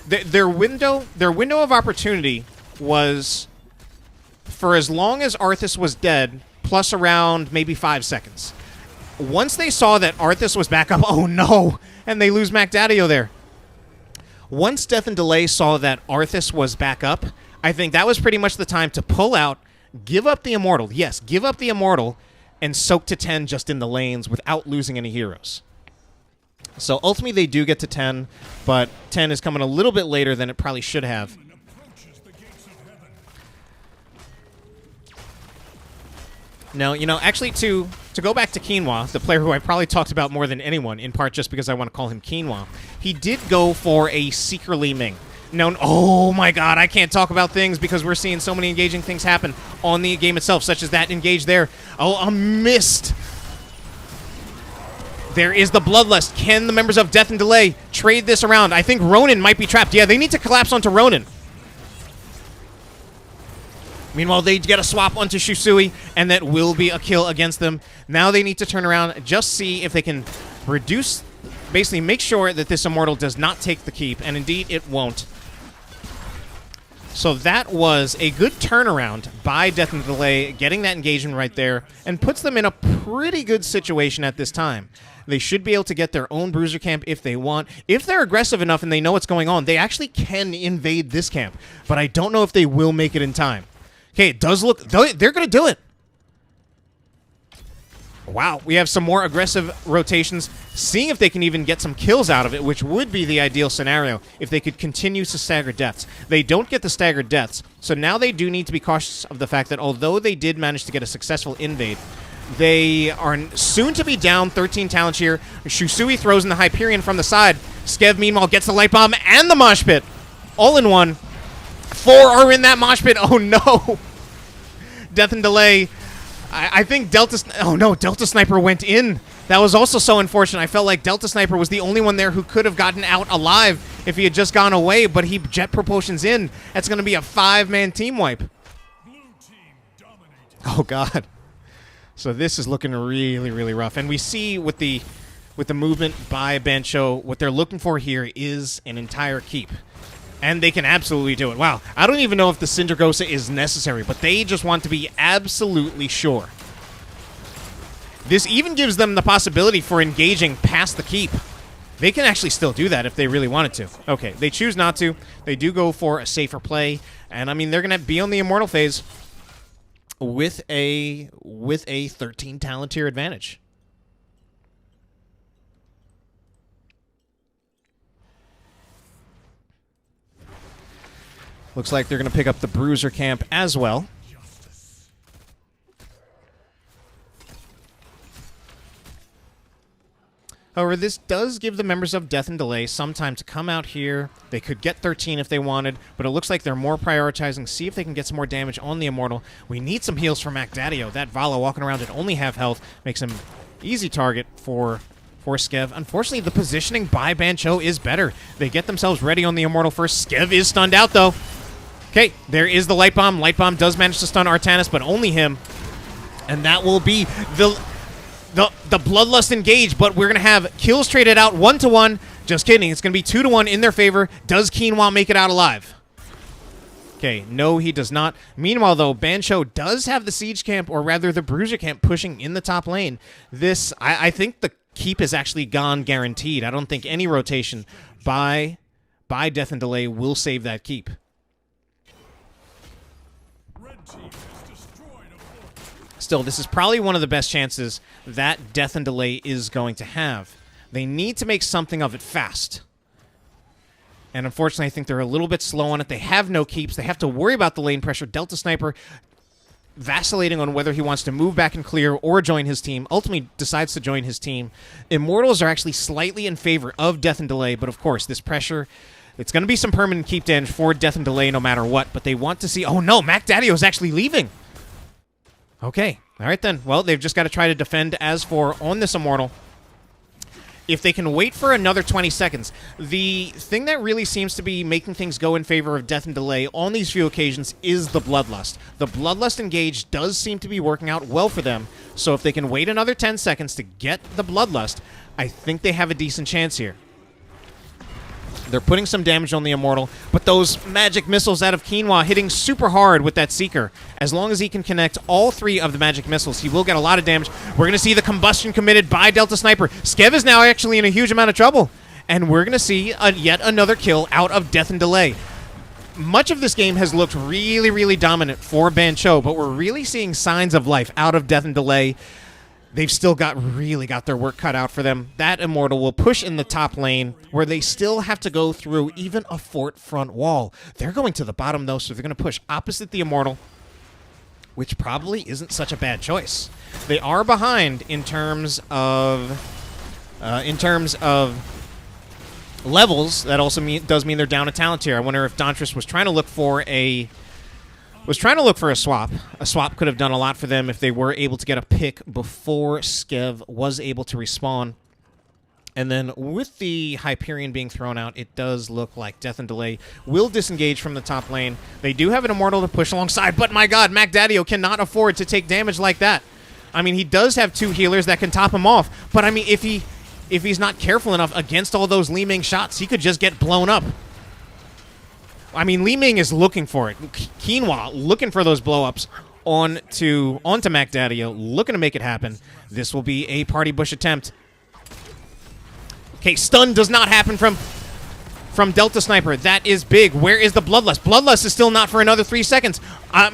Their window of opportunity was for as long as Arthas was dead, plus around maybe 5 seconds. Once they saw that Arthas was back up, oh no, and they lose MacDaddio there. Once Death and Delay saw that Arthas was back up, I think that was pretty much the time to pull out, give up the Immortal. Yes, give up the Immortal, and soak to 10 just in the lanes without losing any heroes. So ultimately they do get to 10, but 10 is coming a little bit later than it probably should have. Now, you know, actually to go back to Quinoa, the player who I probably talked about more than anyone, in part just because I want to call him Quinoa, he did go for a Seeker Li Ming. Now, oh my god, I can't talk about things because we're seeing so many engaging things happen on the game itself, such as that engage there. Oh, a missed. There is the Bloodlust. Can the members of Death and Delay trade this around? I think Ronin might be trapped. Yeah, they need to collapse onto Ronin. Meanwhile, they get a swap onto Shusui, and that will be a kill against them. Now they need to turn around, just see if they can reduce, basically make sure that this Immortal does not take the keep, and indeed it won't. So that was a good turnaround by Death and Delay, getting that engagement right there, and puts them in a pretty good situation at this time. They should be able to get their own bruiser camp if they want. If they're aggressive enough and they know what's going on, they actually can invade this camp. But I don't know if they will make it in time. Okay, it does look... They're going to do it. Wow, we have some more aggressive rotations, seeing if they can even get some kills out of it, which would be the ideal scenario if they could continue to stagger deaths. They don't get the staggered deaths, so now they do need to be cautious of the fact that although they did manage to get a successful invade, they are soon to be down 13 talents here. Shusui throws in the Hyperion from the side. Skev, meanwhile, gets the Light Bomb and the Mosh Pit. All in one. 4 are in that Mosh Pit. Oh, no. Death and Delay. I think Delta... Oh, no. Delta Sniper went in. That was also so unfortunate. I felt like Delta Sniper was the only one there who could have gotten out alive if he had just gone away, but he jet propulsions in. That's going to be a 5-man team wipe. Oh, God. So this is looking really, really rough. And we see with the movement by Bancho, what they're looking for here is an entire keep. And they can absolutely do it. Wow. I don't even know if the Syndragosa is necessary, but they just want to be absolutely sure. This even gives them the possibility for engaging past the keep. They can actually still do that if they really wanted to. Okay, they choose not to. They do go for a safer play, and I mean they're gonna be on the Immortal phase with a 13 talent tier advantage. Looks like they're gonna pick up the Bruiser camp as well. However, this does give the members of Death and Delay some time to come out here. They could get 13 if they wanted, but it looks like they're more prioritizing, see if they can get some more damage on the Immortal. We need some heals for Macdadio. That Vala walking around at only half health makes him easy target for Skev. Unfortunately, the positioning by Bancho is better. They get themselves ready on the Immortal first. Skev is stunned out, though. Okay, there is the Light Bomb. Light Bomb does manage to stun Artanis, but only him. And that will be the Bloodlust engage, but we're going to have kills traded out 1-to-1. Just kidding. It's going to be 2-to-1 in their favor. Does Quinoa make it out alive? Okay, no, he does not. Meanwhile, though, Bancho does have the Siege Camp, or rather the Bruiser Camp, pushing in the top lane. This, I think the keep is actually gone guaranteed. I don't think any rotation by Death and Delay will save that keep. Still, this is probably one of the best chances that Death and Delay is going to have. They need to make something of it fast. And unfortunately, I think they're a little bit slow on it. They have no keeps. They have to worry about the lane pressure. Delta Sniper vacillating on whether he wants to move back and clear or join his team. Ultimately decides to join his team. Immortals are actually slightly in favor of Death and Delay, but of course, this pressure, it's going to be some permanent keep damage for Death and Delay no matter what, but they want to see... Oh no, Macdadio is actually leaving! Okay, all right then. Well, they've just got to try to defend as for on this Immortal. If they can wait for another 20 seconds, the thing that really seems to be making things go in favor of Death and Delay on these few occasions is the Bloodlust. The Bloodlust engage does seem to be working out well for them, so if they can wait another 10 seconds to get the Bloodlust, I think they have a decent chance here. They're putting some damage on the Immortal, but those magic missiles out of Quinoa hitting super hard with that Seeker. As long as he can connect all 3 of the magic missiles, he will get a lot of damage. We're going to see the combustion committed by Delta Sniper. Skev is now actually in a huge amount of trouble, and we're going to see yet another kill out of Death and Delay. Much of this game has looked really, really dominant for Bancho, but we're really seeing signs of life out of Death and Delay. They've still really got their work cut out for them. That Immortal will push in the top lane, where they still have to go through even a fort front wall. They're going to the bottom, though, so they're going to push opposite the Immortal, which probably isn't such a bad choice. They are behind in terms of levels. That also does mean they're down a talent tier. I wonder if Dauntress was trying to look for a swap. A swap could have done a lot for them if they were able to get a pick before Skev was able to respawn. And then with the Hyperion being thrown out, it does look like Death and Delay will disengage from the top lane. They do have an Immortal to push alongside, but my god, Macdadio cannot afford to take damage like that. I mean, he does have 2 healers that can top him off, but I mean, if he's not careful enough against all those Li Ming shots, he could just get blown up. I mean, Li Ming is looking for it. Quinoa looking for those blow-ups onto Macdadio, looking to make it happen. This will be a party bush attempt. Okay, stun does not happen from Delta Sniper. That is big. Where is the Bloodlust? Bloodlust is still not for another 3 seconds.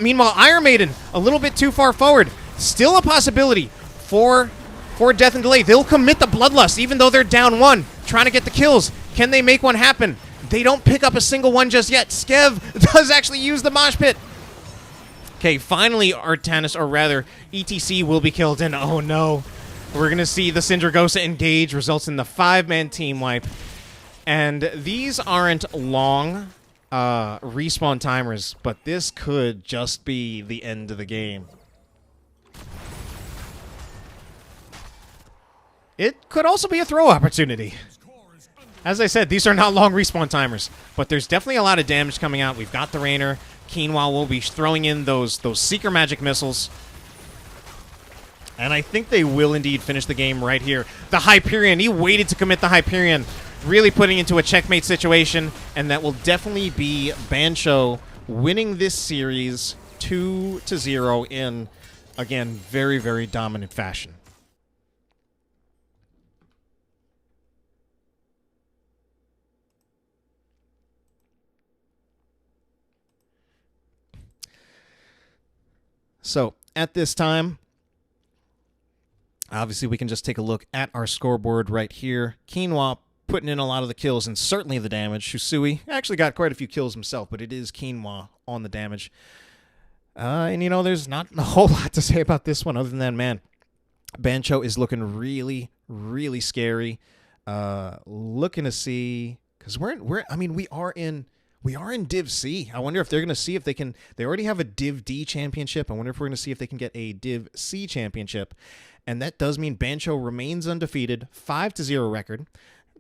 Meanwhile, Iron Maiden, a little bit too far forward. Still a possibility for Death and Delay. They'll commit the Bloodlust, even though they're down 1, trying to get the kills. Can they make one happen? They don't pick up a single one just yet. Skev does actually use the Mosh Pit. Okay, finally Artanis, or rather ETC, will be killed, and oh no. We're going to see the Syndragosa engage, results in the 5-man team wipe. And these aren't long respawn timers, but this could just be the end of the game. It could also be a throw opportunity. As I said, these are not long respawn timers, but there's definitely a lot of damage coming out. We've got the Rainer. Quinoa will be throwing in those Seeker magic missiles. And I think they will indeed finish the game right here. The Hyperion, he waited to commit the Hyperion, really putting into a checkmate situation, and that will definitely be Bancho winning this series 2-0 in, again, very, very dominant fashion. So at this time, obviously we can just take a look at our scoreboard right here. Quinoa putting in a lot of the kills and certainly the damage. Shusui actually got quite a few kills himself, but it is Quinoa on the damage. And, there's not a whole lot to say about this one other than, man, Bancho is looking really, really scary. Looking to see, because we are in Div C. I wonder if they're going to see if they can. They already have a Div D championship. I wonder if we're going to see if they can get a Div C championship, and that does mean Bancho remains undefeated, 5-0 record.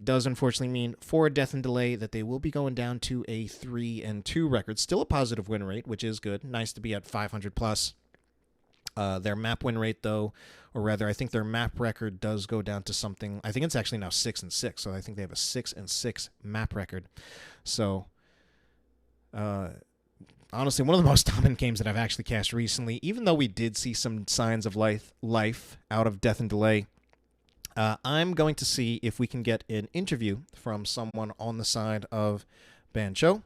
Does unfortunately mean for a death and delay that they will be going down to a 3-2 record. Still a positive win rate, which is good. Nice to be at 500 plus. Their map win rate, though, or rather, I think their map record does go down to something. I think it's actually now 6-6. So I think they have a 6-6 map record. So, honestly, one of the most dominant games that I've actually cast recently. Even though we did see some signs of life out of death and delay. I'm going to see if we can get an interview from someone on the side of Bancho.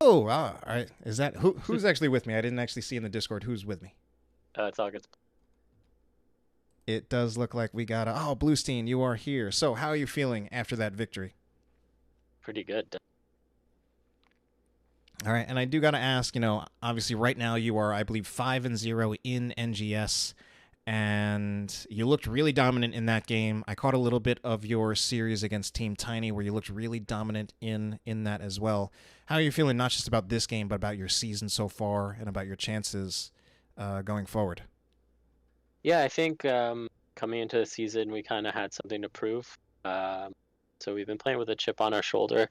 Oh, all right. Is that who's actually with me? I didn't actually see in the Discord who's with me. It's all good. It does look like we got Bluestein, you are here. So how are you feeling after that victory? Pretty good. All right, and I do got to ask, obviously right now you are, I believe, 5-0 in NGS. And you looked really dominant in that game. I caught a little bit of your series against Team Tiny where you looked really dominant in that as well. How are you feeling not just about this game, but about your season so far and about your chances going forward? Yeah, I think coming into the season, we kind of had something to prove. So we've been playing with a chip on our shoulder.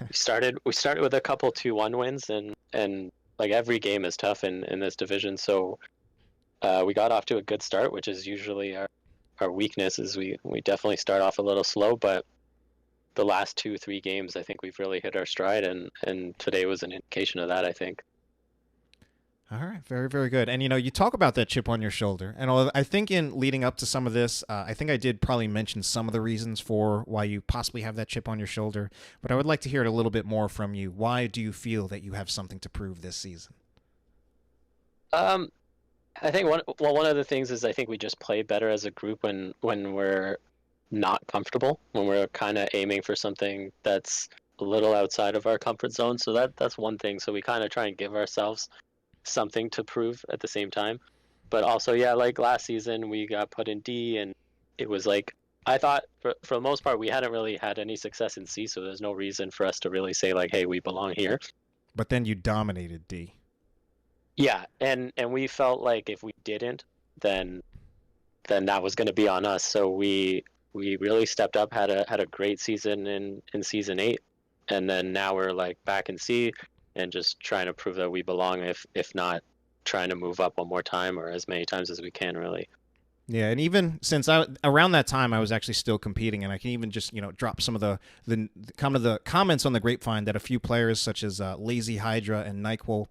we started with a couple 2-1 wins, and like every game is tough in this division. So we got off to a good start, which is usually our weakness. Is we definitely start off a little slow, but the last 2-3 games, I think we've really hit our stride, and today was an indication of that, I think. All right, very, very good. And, you talk about that chip on your shoulder. And I think in leading up to some of this, I think I did probably mention some of the reasons for why you possibly have that chip on your shoulder. But I would like to hear it a little bit more from you. Why do you feel that you have something to prove this season? I think one of the things is I think we just play better as a group when we're not comfortable, when we're kind of aiming for something that's a little outside of our comfort zone. So that's one thing. So we kind of try and give ourselves something to prove at the same time. But also, yeah, like last season we got put in D, and it was like, I thought for the most part we hadn't really had any success in C, so there's no reason for us to really say like, hey, we belong here. But then you dominated D. Yeah, and we felt like if we didn't, then that was going to be on us. So we really stepped up, had a great season in season 8, and then now we're like back in C and just trying to prove that we belong. If not, trying to move up one more time or as many times as we can, really. Yeah, and even since around that time I was actually still competing, and I can even just drop some of the comments on the grapevine that a few players such as Lazy Hydra and NyQuil,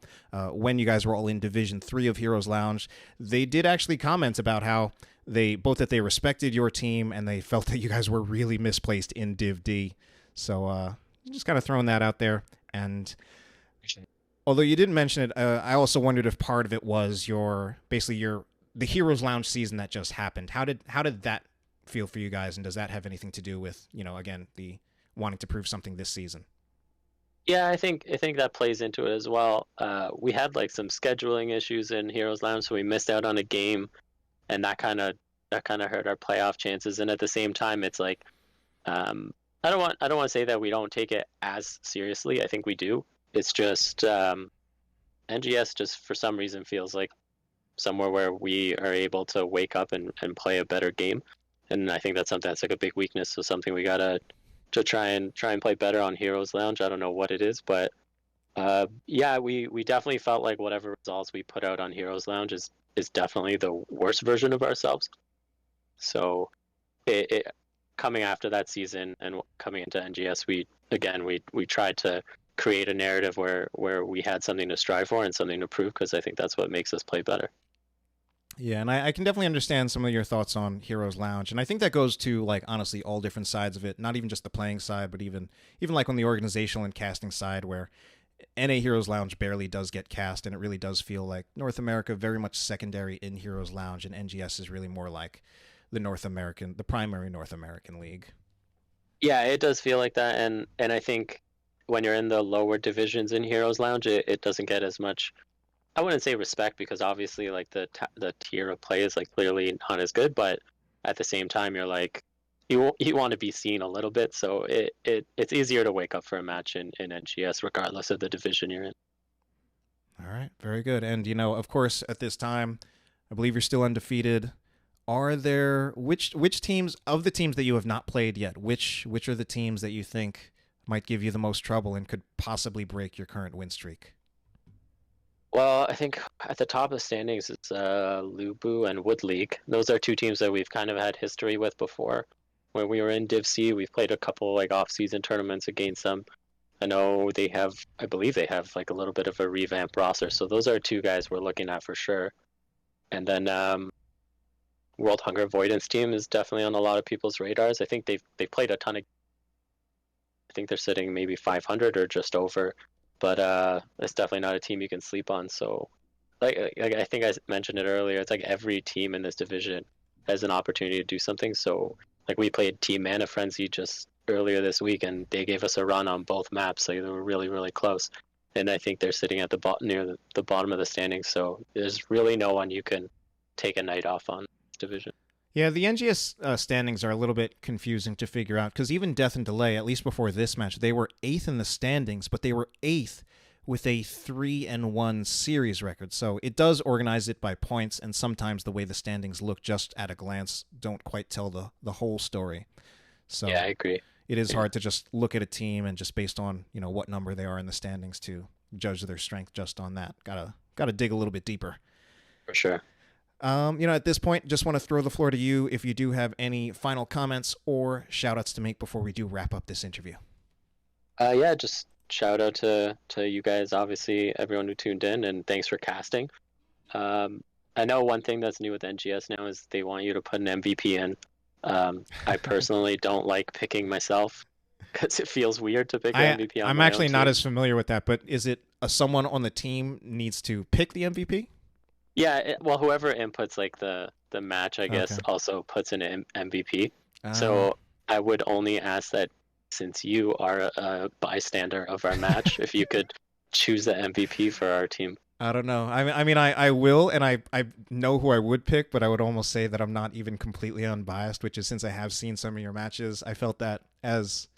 when you guys were all in Division 3 of Heroes Lounge, they did actually comment about how that they respected your team and they felt that you guys were really misplaced in Div D. So just kind of throwing that out there. And although you didn't mention it, I also wondered if part of it was the Heroes Lounge season that just happened. How did that feel for you guys, and does that have anything to do with, again, the wanting to prove something this season? Yeah, I think that plays into it as well. We had like some scheduling issues in Heroes Lounge, so we missed out on a game, and that kind of hurt our playoff chances. And at the same time, it's like I don't want to say that we don't take it as seriously. I think we do. It's just NGS just for some reason feels like somewhere where we are able to wake up and play a better game, and I think that's something that's like a big weakness. So something we gotta to try and play better on Heroes Lounge. I don't know what it is, but yeah, we definitely felt like whatever results we put out on Heroes Lounge is definitely the worst version of ourselves. So it coming after that season and coming into NGS, we tried to create a narrative where we had something to strive for and something to prove, because I think that's what makes us play better. Yeah, and I can definitely understand some of your thoughts on Heroes Lounge, and I think that goes to, like, honestly, all different sides of it, not even just the playing side, but even like on the organizational and casting side, where NA Heroes Lounge barely does get cast, and it really does feel like North America very much secondary in Heroes Lounge, and NGS is really more like the primary North American league. Yeah, it does feel like that, and I think when you're in the lower divisions in Heroes Lounge, it doesn't get as much. I wouldn't say respect because obviously like the tier of play is like clearly not as good, but at the same time you're like you want to be seen a little bit, so it's easier to wake up for a match in NGS regardless of the division you're in. All right, very good. And of course, at this time, I believe you're still undefeated. Are there which teams of the teams that you have not played yet? Which are the teams that you think might give you the most trouble and could possibly break your current win streak? Well, I think at the top of the standings it's Lubu and Wood League. Those are two teams that we've kind of had history with before. When we were in Div C, we've played a couple like off-season tournaments against them. I believe they have like a little bit of a revamped roster. So those are two guys we're looking at for sure. And then World Hunger Avoidance team is definitely on a lot of people's radars. I think they've played a ton of. I think they're sitting maybe 500 or just over, but it's definitely not a team you can sleep on. So, like I think I mentioned it earlier, it's like every team in this division has an opportunity to do something. So, like we played Team Mana Frenzy just earlier this week, and they gave us a run on both maps. So they were really really close, and I think they're sitting at the bottom near the bottom of the standings. So there's really no one you can take a night off on this division. Yeah, the NGS standings are a little bit confusing to figure out because even Death and Delay, at least before this match, they were 8th in the standings, but they were 8th with a 3-1 series record. So it does organize it by points, and sometimes the way the standings look just at a glance don't quite tell the whole story. So yeah, I agree. It is hard to just look at a team and just based on what number they are in the standings to judge their strength just on that. Gotta dig a little bit deeper. For sure. At this point, just want to throw the floor to you if you do have any final comments or shout-outs to make before we do wrap up this interview. Yeah, just shout out to you guys, obviously, everyone who tuned in, and thanks for casting. I know one thing that's new with NGS now is they want you to put an MVP in. I personally don't like picking myself because it feels weird to pick an MVP on I'm my actually own not team. as familiar with that, but is it someone on the team needs to pick the MVP? Yeah, well, whoever inputs like the match, I guess, Okay. also puts in an MVP. So I would only ask that since you are a bystander of our match, if you could choose the MVP for our team. I don't know. I will, and I know who I would pick, but I would almost say that I'm not even completely unbiased, which is since I have seen some of your matches, I felt that as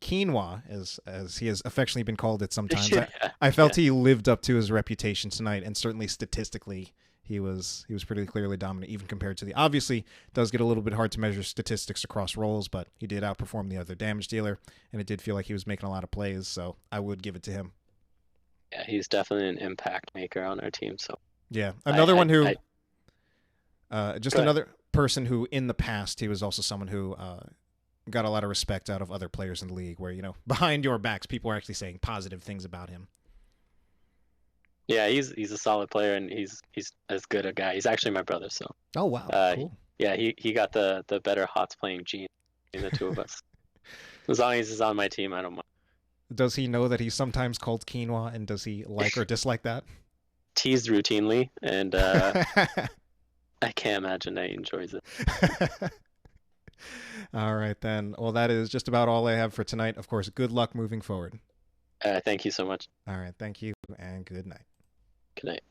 Quinoa, as he has affectionately been called it sometimes, I felt he lived up to his reputation tonight, and certainly statistically, he was pretty clearly dominant, even compared to obviously it does get a little bit hard to measure statistics across roles, but he did outperform the other damage dealer, and it did feel like he was making a lot of plays, so I would give it to him. Yeah, he's definitely an impact maker on our team. So yeah, another person who in the past he was also someone who got a lot of respect out of other players in the league, where behind your backs people are actually saying positive things about him. Yeah, he's a solid player, and he's as good a guy. He's actually my brother, so. Oh wow, cool. Yeah, he got the better HOTS playing gene in the two of us. As long as he's on my team, I don't mind. Does he know that he's sometimes called Quinoa, and does he like or dislike that? Teased routinely, and I can't imagine that he enjoys it. All right, then. Well, that is just about all I have for tonight. Of course, good luck moving forward. Thank you so much. All right, thank you, and good night. Good night.